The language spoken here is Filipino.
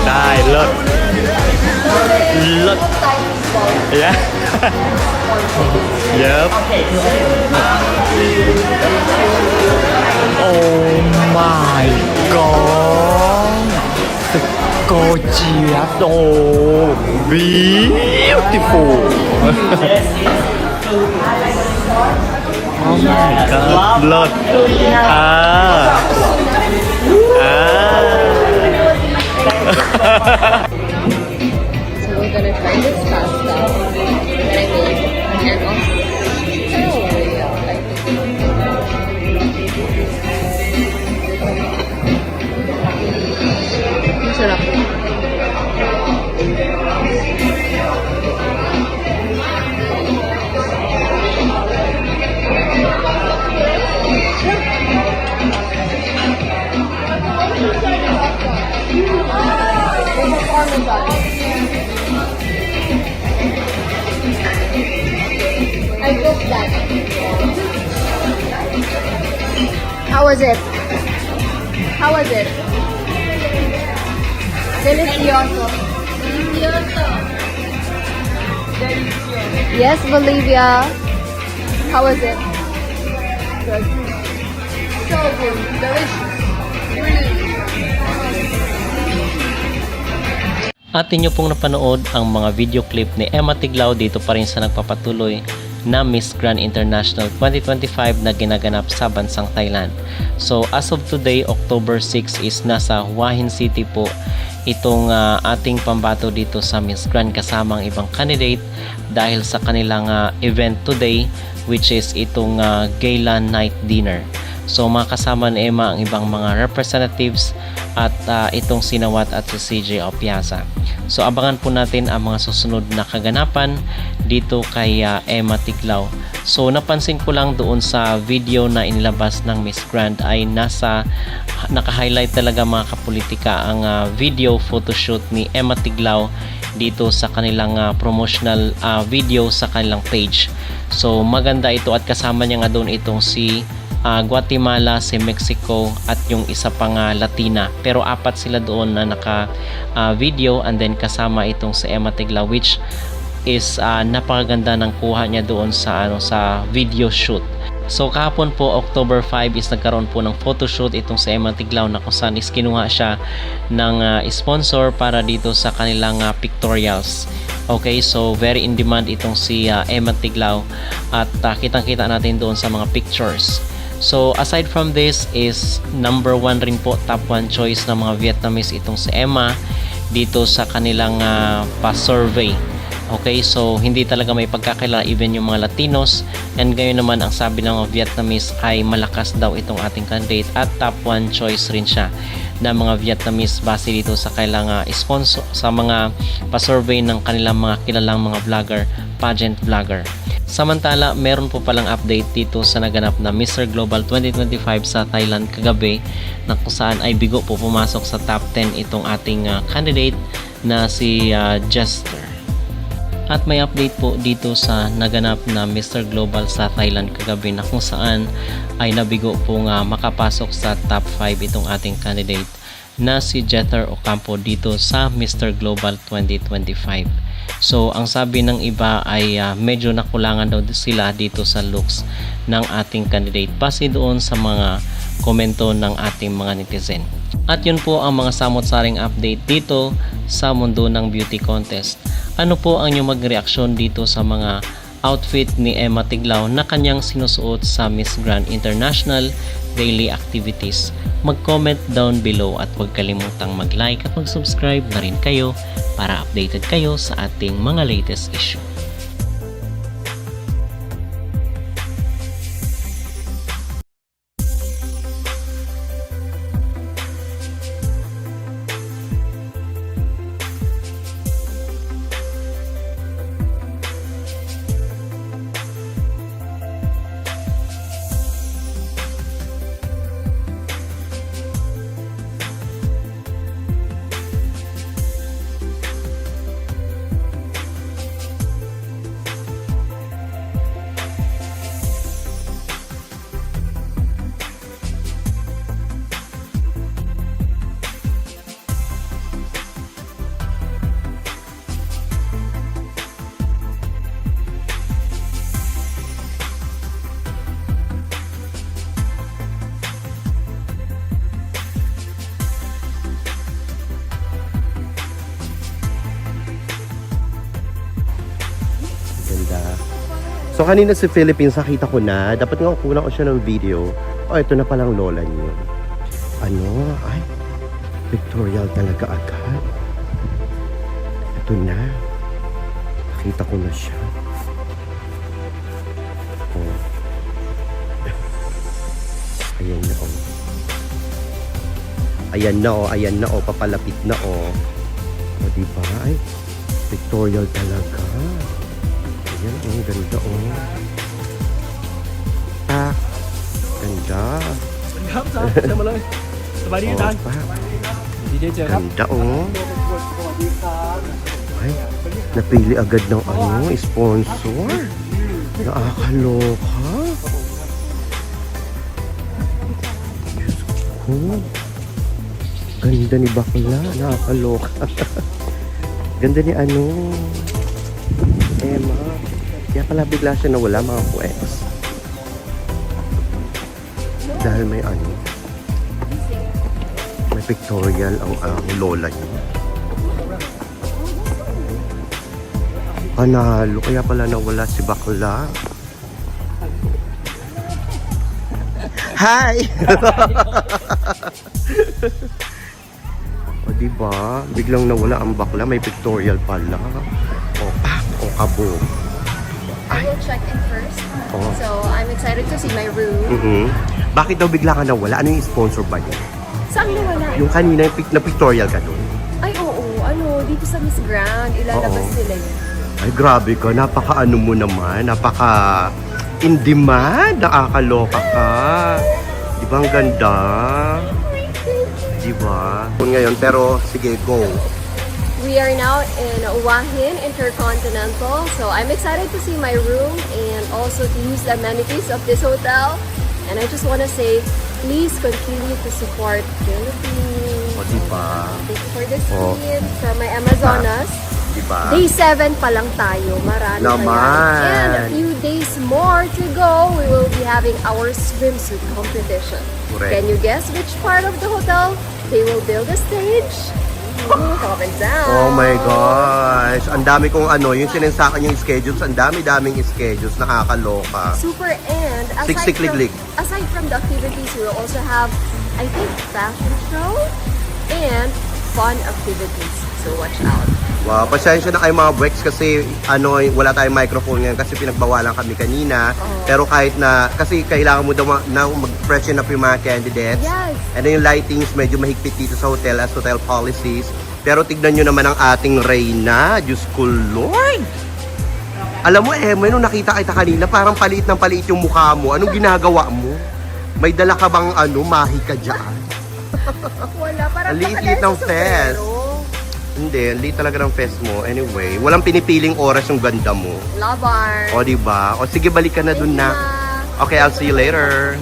ได้เลิศเลิศ yeah yep oh my god the gorgeous oh beautiful oh my god เลิศSo we're gonna try this pasta that I made, and also sarap. I cooked that. How was it? How was it? Delicioso. Delicioso. Yes, Bolivia. How was it? Good. So good. Delicious. Really. At inyo pong napanood ang mga video clip ni Emma Tiglao dito pa rin sa nagpapatuloy na Miss Grand International 2025 na ginaganap sa bansang Thailand. So as of today, October 6 is nasa Hua Hin City po itong ating pambato dito sa Miss Grand kasama ang ibang candidate dahil sa kanilang event today, which is itong gala night dinner. So makasama ni Emma ang ibang mga representatives at itong sinawat at si CJ Opiasa. So abangan po natin ang mga susunod na kaganapan dito kay Emma Tiglao. So napansin ko lang doon sa video na inilabas ng Miss Grand ay naka-highlight talaga mga kapolitika ang video photoshoot ni Emma Tiglao dito sa kanilang promotional video sa kanilang page. So maganda ito at kasama niya nga doon itong si Guatemala, si Mexico at yung isa pang Latina, pero apat sila doon na naka video and then kasama itong si Emma Tiglao, which is napakaganda ng kuha niya doon sa sa video shoot. So kahapon po October 5 is nagkaroon po ng photoshoot itong si Emma Tiglao na kung saan is kinuha siya ng sponsor para dito sa kanilang pictorials. Okay, so very in demand itong si Emma Tiglao at kitang-kita natin doon sa mga pictures. So aside from this is number 1 rin po, top 1 choice ng mga Vietnamese itong si Emma dito sa kanilang pa-survey. Okay, so hindi talaga may pagkakilala even yung mga Latinos, and ngayon naman ang sabi ng mga Vietnamese ay malakas daw itong ating candidate at top 1 choice rin siya ng mga Vietnamese base dito sa kailang sponsor sa mga pa-survey ng kanilang mga kilalang mga vlogger, pageant vlogger. Samantala, meron po palang update dito sa naganap na Mr. Global 2025 sa Thailand kagabi na kung saan ay bigo po pumasok sa top 10 itong ating candidate na si Jester. At may update po dito sa naganap na Mr. Global sa Thailand kagabi na kung saan ay nabigo po nga makapasok sa top 5 itong ating candidate na si Jeter Ocampo dito sa Mr. Global 2025. So ang sabi ng iba ay medyo nakulangan daw sila dito sa looks ng ating candidate base doon sa mga komento ng ating mga netizen. At yun po ang mga samot-saring update dito sa mundo ng beauty contest. Ano po ang inyong magreaksyon dito sa mga outfit ni Emma Tiglao na kanyang sinusuot sa Miss Grand International daily activities? Mag-comment down below at huwag kalimutang mag-like at mag-subscribe na rin kayo para updated kayo sa ating mga latest issue. So kanina sa Philippines, nakita ko na. Dapat nga kunan ko siya ng video. Oh, ito na palang lola niyo. Ano? Ay, pictorial talaga agad. Ito na. Nakita ko na siya. Oh. Ayan na oh. Ayan na oh, ayan na oh, papalapit na oh. O diba? Ay, pictorial talaga. Ayan oh, ganda oh. Ah, ganda. สวัสดีครับจ้าเชิญมาเลยสบายดี Oh, อาจารย์ pa. ดีเจเจอครับ Ganda oh. Ay, napili agad ng ano, sponsor. Nakakaloka. Diyos ko. Ganda ni bakla. Nakakaloka. Ganda ni ano. Emma. Kaya pala bigla siya nawala mga puwes. Dahil may ano. May pictorial ang lola niya. Panalo. Kaya pala nawala si bakla. Hi! O diba? Biglang nawala ang bakla. May pictorial pala. O pak! O kabog. I will check in first. Oh. So I'm excited to see my room. Bakit daw bigla ka nawala? Ano yung sponsor ba niya? Saan nawala? Yung kanina na pictorial ka doon? Ay, oo. Ano, dito sa Miss Grand, ilalabas Oo. nila yun. Ay, grabe ka. Napaka-ano mo naman. Napaka in demand. Nakakaloka ka. Di ba ang ganda? Di ba? Ngayon, pero sige, go. We are now in Wahin Intercontinental. So I'm excited to see my room and also to use the amenities of this hotel. And I just want to say, please continue to support Philippines. O, di ba? Thank you for this Oh. feed from my Amazonas. Di ba? Day 7 pa lang tayo. Marami pa Naman. yan. And a few days more to go, we will be having our swimsuit competition. Correct. Can you guess which part of the hotel they will build a stage? Comment down. Oh my gosh. Ang dami kong ano, yung sinensakan yung schedules, ang dami-daming schedules, nakakaloka. Super, and Siksik-lig-lig. aside from the activities, we will also have, I think, fashion show and fun activities. So watch out. Wow, pasensya na kayo mga Brex kasi ano, wala tayong microphone ngayon kasi pinagbawalan kami kanina. Oh. Pero kahit na, kasi kailangan mo daw na mag-freshen up yung mga candidates. Yes. And then yung lightings medyo mahigpit dito sa hotel as hotel policies. Pero tignan nyo naman ang ating Reyna. Diyos ko, Lord! Alam mo, Emma, nung nakita kita kanina, parang paliit ng paliit yung mukha mo. Anong ginagawa mo? May dala ka bang ano, mahi ka dyan? Wala, parang Ang liit-liit nakadahil ng sa fest. sombrero. Hindi, hindi talaga ng fest mo. Anyway, walang pinipiling oras yung ganda mo. Love art. O, diba? O, sige, balik ka na dun na. Okay, I'll see you later.